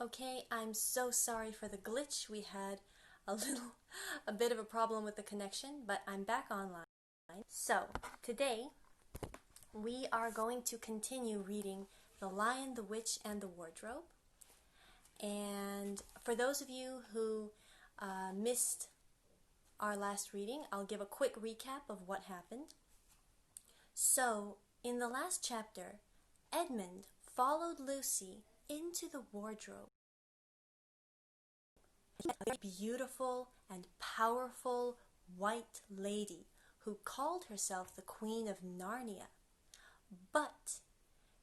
Okay, I'm so sorry for the glitch. We had a bit of a problem with the connection, but I'm back online. So, today we are going to continue reading The Lion, the Witch, and the Wardrobe. And for those of you who missed our last reading, I'll give a quick recap of what happened. So, in the last chapter, Edmund followed Lucy into the wardrobe. A very beautiful and powerful white lady who called herself the Queen of Narnia. But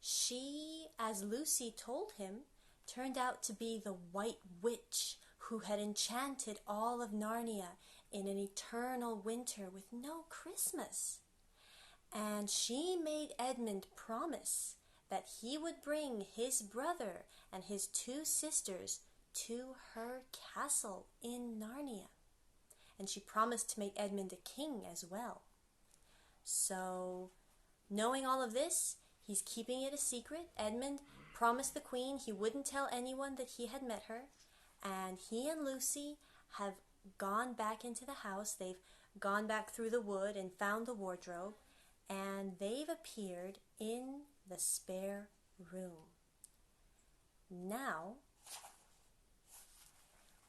she, as Lucy told him, turned out to be the White Witch who had enchanted all of Narnia in an eternal winter with no Christmas. And she made Edmund promise that he would bring his brother and his two sisters to her castle in Narnia. And she promised to make Edmund a king as well. So, knowing all of this, he's keeping it a secret. Edmund promised the queen he wouldn't tell anyone that he had met her. And he and Lucy have gone back into the house. They've gone back through the wood and found the wardrobe. And they've appeared in the spare room. Now,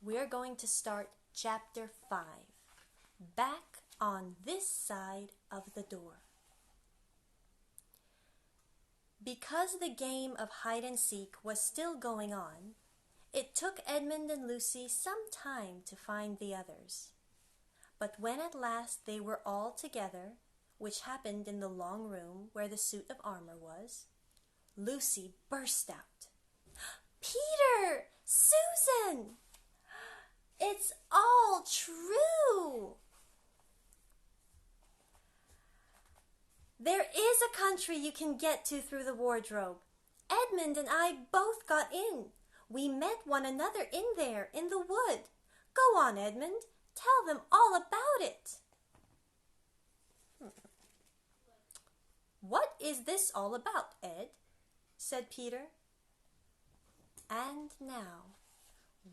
we're going to start chapter 5, back on this side of the door. Because the game of hide-and-seek was still going on, it took Edmund and Lucy some time to find the others. But when at last they were all together, which happened in the long room where the suit of armor was, Lucy burst out. "Peter! Susan! It's all true! There is a country you can get to through the wardrobe. Edmund and I both got in. We met one another in there, in the wood. Go on, Edmund. Tell them all about it." "What is this all about, Ed?" said Peter. And now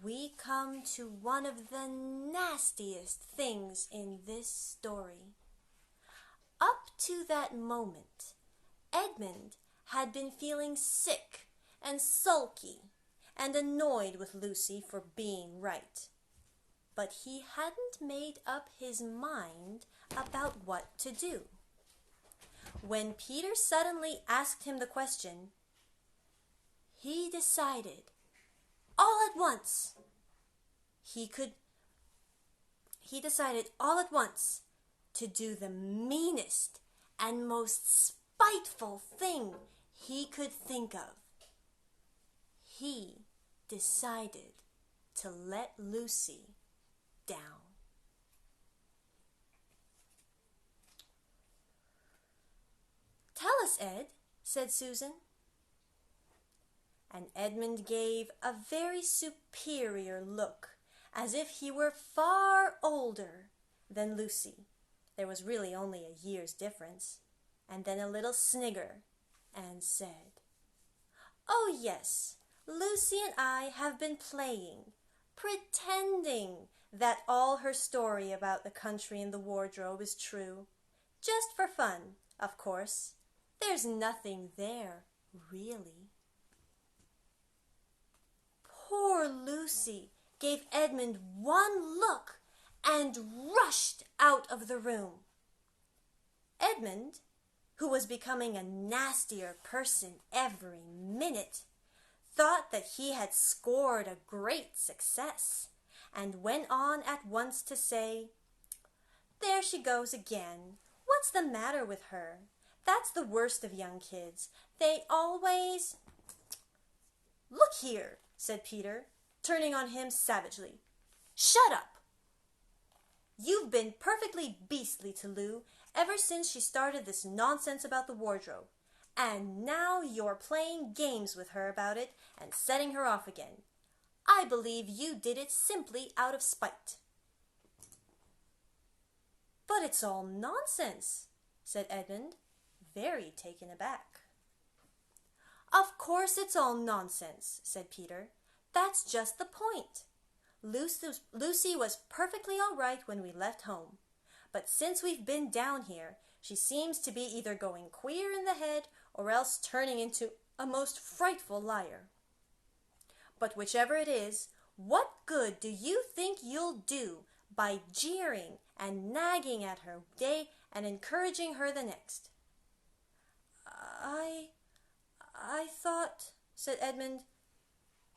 we come to one of the nastiest things in this story. Up to that moment, Edmund had been feeling sick and sulky and annoyed with Lucy for being right. But he hadn't made up his mind about what to do. When Peter suddenly asked him the question, he decided all at once to do the meanest and most spiteful thing he could think of. He decided to let Lucy down. "Tell us, Ed," said Susan. And Edmund gave a very superior look, as if he were far older than Lucy. There was really only a year's difference. And then a little snigger, and said, "Oh yes, Lucy and I have been playing, pretending that all her story about the country and the wardrobe is true. Just for fun, of course. There's nothing there, really." Poor Lucy gave Edmund one look and rushed out of the room. Edmund, who was becoming a nastier person every minute, thought that he had scored a great success, and went on at once to say, "There she goes again. What's the matter with her? That's the worst of young kids. They always—" "Look here," said Peter, turning on him savagely. "Shut up! You've been perfectly beastly to Lou ever since she started this nonsense about the wardrobe, and now you're playing games with her about it and setting her off again. I believe you did it simply out of spite." "But it's all nonsense," said Edmund, very taken aback. "Of course it's all nonsense," said Peter. That's just the point. Lucy was perfectly all right when we left home. But since we've been down here, she seems to be either going queer in the head or else turning into a most frightful liar. But whichever it is, what good do you think you'll do by jeering and nagging at her day and encouraging her the next? I thought, said Edmund,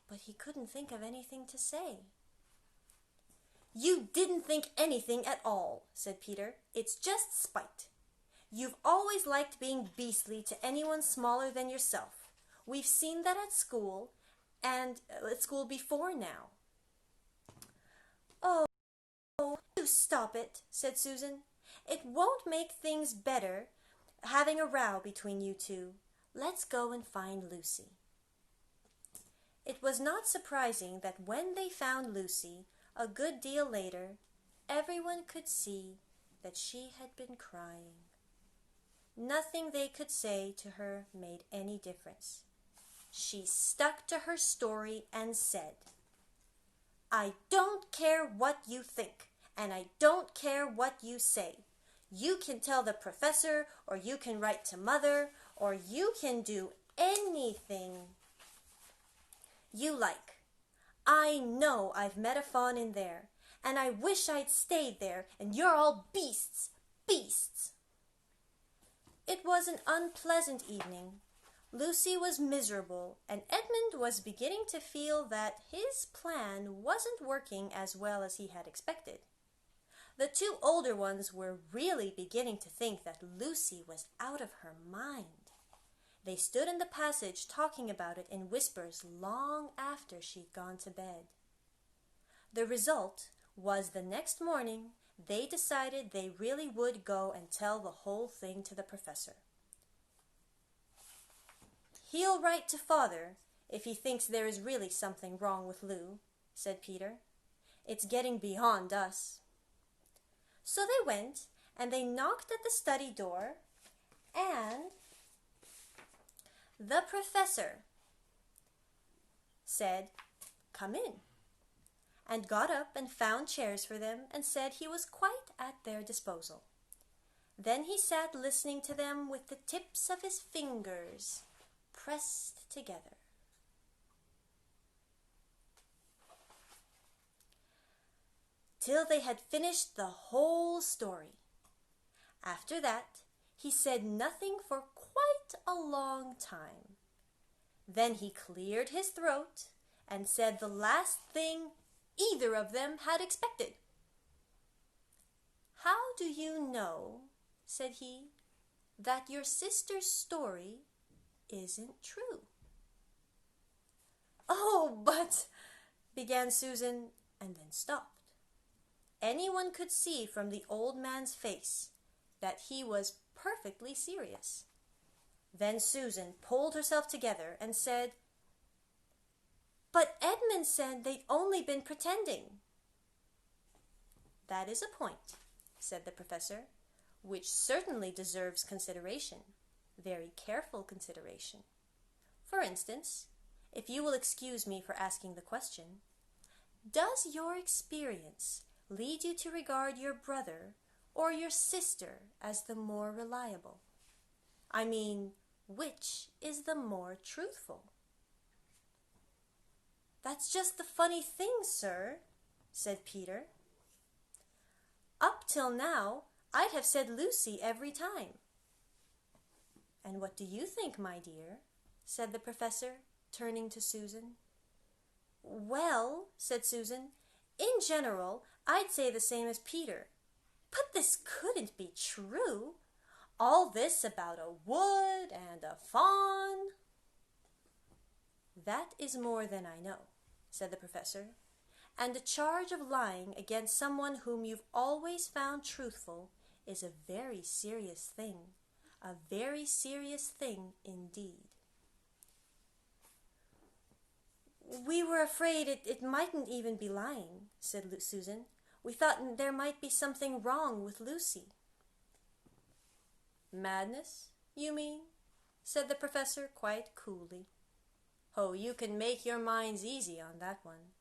but he couldn't think of anything to say. You didn't think anything at all, said Peter. It's just spite. You've always liked being beastly to anyone smaller than yourself. We've seen that at school, and at school before now. Oh, do stop it, said Susan. It won't make things better having a row between you two. Let's go and find Lucy. It was not surprising that when they found Lucy, a good deal later, everyone could see that she had been crying. Nothing they could say to her made any difference. She stuck to her story and said, I don't care what you think, and I don't care what you say. You can tell the professor, or you can write to Mother, or you can do anything you like. I know I've met a fawn in there, and I wish I'd stayed there, and you're all beasts, beasts. It was an unpleasant evening. Lucy was miserable, and Edmund was beginning to feel that his plan wasn't working as well as he had expected. The two older ones were really beginning to think that Lucy was out of her mind. They stood in the passage talking about it in whispers long after she'd gone to bed. The result was the next morning they decided they really would go and tell the whole thing to the professor. He'll write to Father if he thinks there is really something wrong with Lou, said Peter. It's getting beyond us. So they went, and they knocked at the study door, and the professor said, Come in, and got up and found chairs for them and said he was quite at their disposal. Then he sat listening to them with the tips of his fingers pressed together. Till they had finished the whole story. After that, he said nothing for quite a long time. Then he cleared his throat and said the last thing either of them had expected. How do you know, said he, that your sister's story isn't true? Oh, but, began Susan, and then stopped. Anyone could see from the old man's face that he was perfectly serious. Then Susan pulled herself together and said, But Edmund said they'd only been pretending. That is a point, said the professor, which certainly deserves consideration, very careful consideration. For instance, if you will excuse me for asking the question, does your experience lead you to regard your brother or your sister as the more reliable? I mean, which is the more truthful? That's just the funny thing, sir, said Peter. Up till now, I'd have said Lucy every time. And what do you think, my dear? Said the professor, turning to Susan. Well, said Susan, in general, I'd say the same as Peter. But this couldn't be true. All this about a wood and a fawn. That is more than I know, said the professor, and the charge of lying against someone whom you've always found truthful is a very serious thing indeed. We were afraid it mightn't even be lying, said Susan. We thought there might be something wrong with Lucy. Madness, you mean? Said the professor quite coolly. Oh, you can make your minds easy on that one.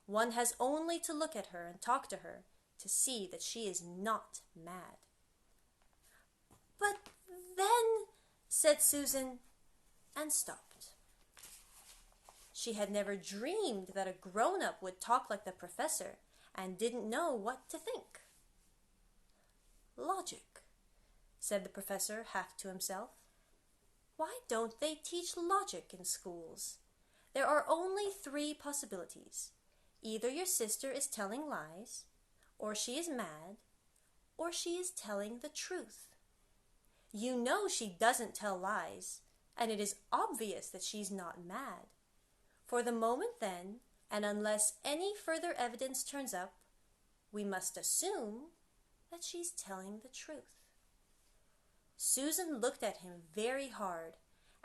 One has only to look at her and talk to her to see that she is not mad. But then, said Susan, and stopped. She had never dreamed that a grown-up would talk like the professor and didn't know what to think. Logic, said the professor half to himself. Why don't they teach logic in schools? There are only 3 possibilities. Either your sister is telling lies, or she is mad, or she is telling the truth. You know she doesn't tell lies, and it is obvious that she's not mad. For the moment then, and unless any further evidence turns up, we must assume that she's telling the truth. Susan looked at him very hard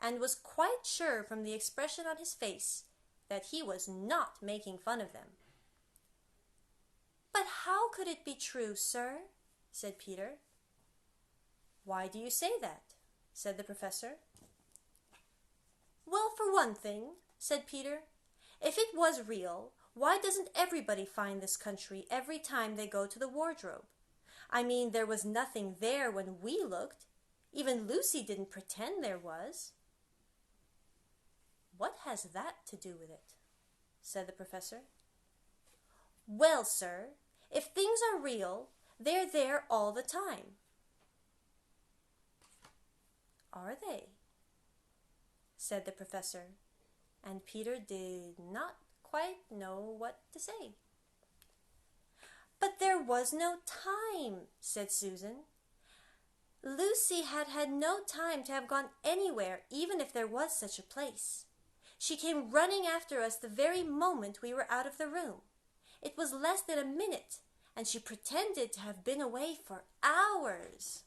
and was quite sure from the expression on his face that he was not making fun of them. But how could it be true, sir? Said Peter. Why do you say that? Said the professor. Well, for one thing, said Peter, if it was real, why doesn't everybody find this country every time they go to the wardrobe? I mean, there was nothing there when we looked. Even Lucy didn't pretend there was. What has that to do with it? Said the professor. Well, sir, if things are real, they're there all the time. Are they? Said the professor, and Peter did not quite know what to say. But there was no time, said Susan. Lucy had had no time to have gone anywhere, even if there was such a place. She came running after us the very moment we were out of the room. It was less than a minute, and she pretended to have been away for hours.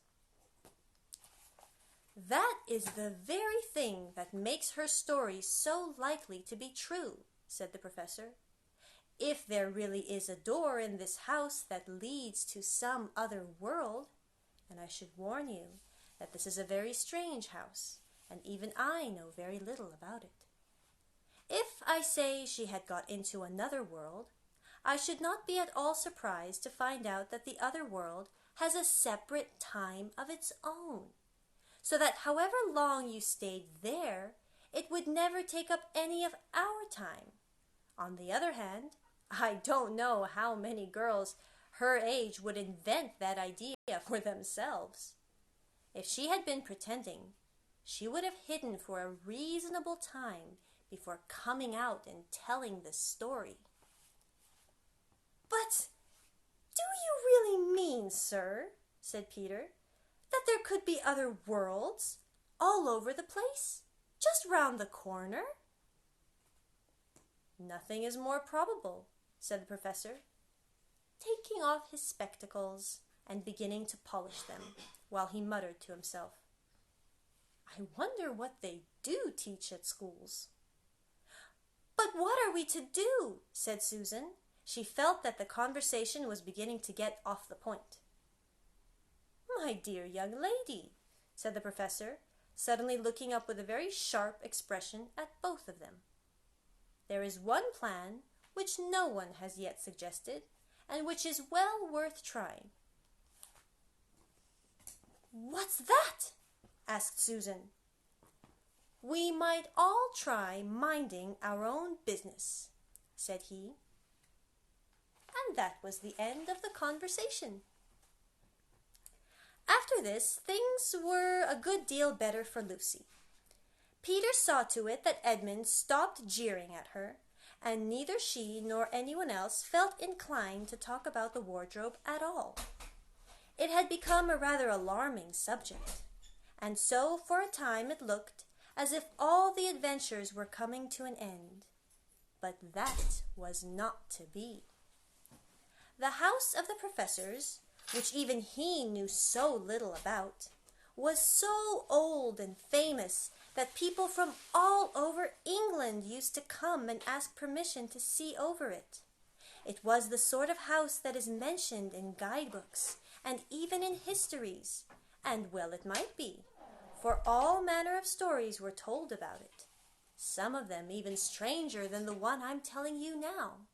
That is the very thing that makes her story so likely to be true, said the professor. If there really is a door in this house that leads to some other world, and I should warn you that this is a very strange house, and even I know very little about it. If I say she had got into another world, I should not be at all surprised to find out that the other world has a separate time of its own, so that however long you stayed there, it would never take up any of our time. On the other hand, I don't know how many girls her age would invent that idea for themselves. If she had been pretending, she would have hidden for a reasonable time before coming out and telling the story. But do you really mean, sir, said Peter, that there could be other worlds all over the place, just round the corner? Nothing is more probable, said the professor, taking off his spectacles and beginning to polish them, while he muttered to himself, I wonder what they do teach at schools. But what are we to do? Said Susan. She felt that the conversation was beginning to get off the point. My dear young lady, said the professor, suddenly looking up with a very sharp expression at both of them. There is one plan which no one has yet suggested, and which is well worth trying. What's that? Asked Susan. We might all try minding our own business, said he. And that was the end of the conversation. After this, things were a good deal better for Lucy. Peter saw to it that Edmund stopped jeering at her, and neither she nor anyone else felt inclined to talk about the wardrobe at all. It had become a rather alarming subject, and so for a time it looked as if all the adventures were coming to an end. But that was not to be. The house of the professors, which even he knew so little about, was so old and famous that people from all over England used to come and ask permission to see over it. It was the sort of house that is mentioned in guidebooks and even in histories, and well it might be, for all manner of stories were told about it. some of them even stranger than the one I'm telling you now.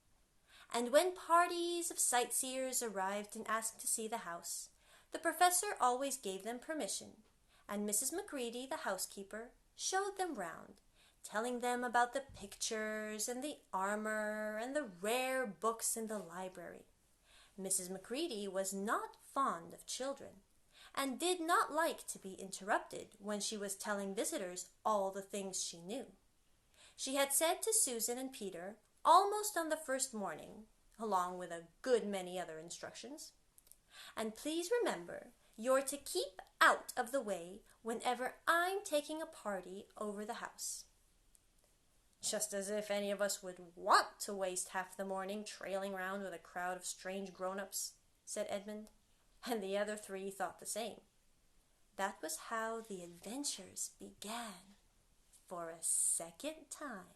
And when parties of sightseers arrived and asked to see the house, the professor always gave them permission, and Mrs. Macready, the housekeeper, showed them round, telling them about the pictures and the armor and the rare books in the library. Mrs. Macready was not fond of children, and did not like to be interrupted when she was telling visitors all the things she knew. She had said to Susan and Peter, almost on the first morning, along with a good many other instructions, "And please remember, you're to keep out of the way whenever I'm taking a party over the house." "Just as if any of us would want to waste half the morning trailing round with a crowd of strange grown-ups," said Edmund, and the other three thought the same. That was how the adventures began, for a second time.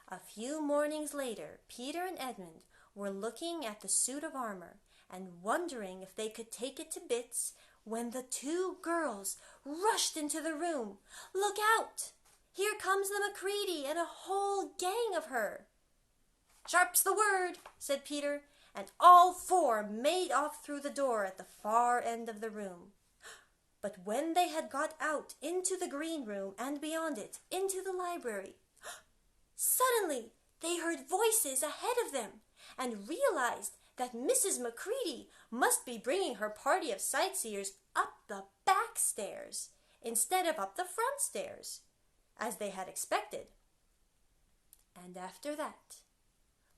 A few mornings later, Peter and Edmund were looking at the suit of armor and wondering if they could take it to bits when the two girls rushed into the room. "Look out! Here comes the Macready and a whole gang of her." "Sharp's the word," said Peter, and all four made off through the door at the far end of the room. But when they had got out into the green room and beyond it, into the library, suddenly they heard voices ahead of them and realized that Mrs. Macready must be bringing her party of sightseers up the back stairs instead of up the front stairs, as they had expected. And after that,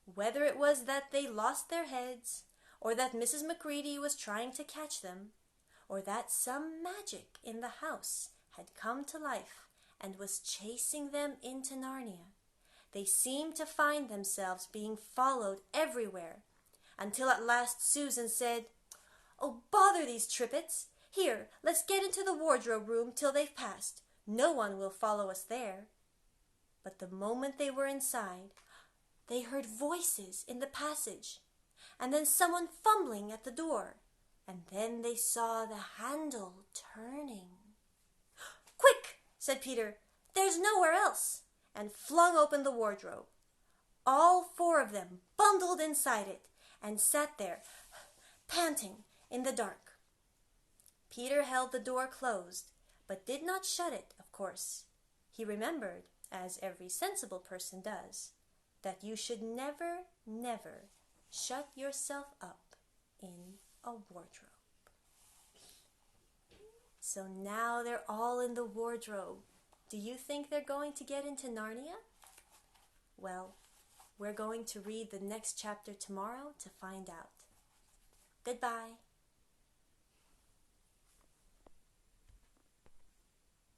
whether it was that they lost their heads, or that Mrs. Macready was trying to catch them, or that some magic in the house had come to life and was chasing them into Narnia, they seemed to find themselves being followed everywhere, until at last Susan said, "Oh, bother these trippets! Here, let's get into the wardrobe room till they've passed. No one will follow us there." But the moment they were inside, they heard voices in the passage, and then someone fumbling at the door, and then they saw the handle turning. "Quick!" said Peter. "There's nowhere else," and flung open the wardrobe. All four of them bundled inside it and sat there, panting in the dark. Peter held the door closed, but did not shut it, of course. He remembered, as every sensible person does, that you should never, never shut yourself up in a wardrobe. So now they're all in the wardrobe. Do you think they're going to get into Narnia? Well, we're going to read the next chapter tomorrow to find out. Goodbye.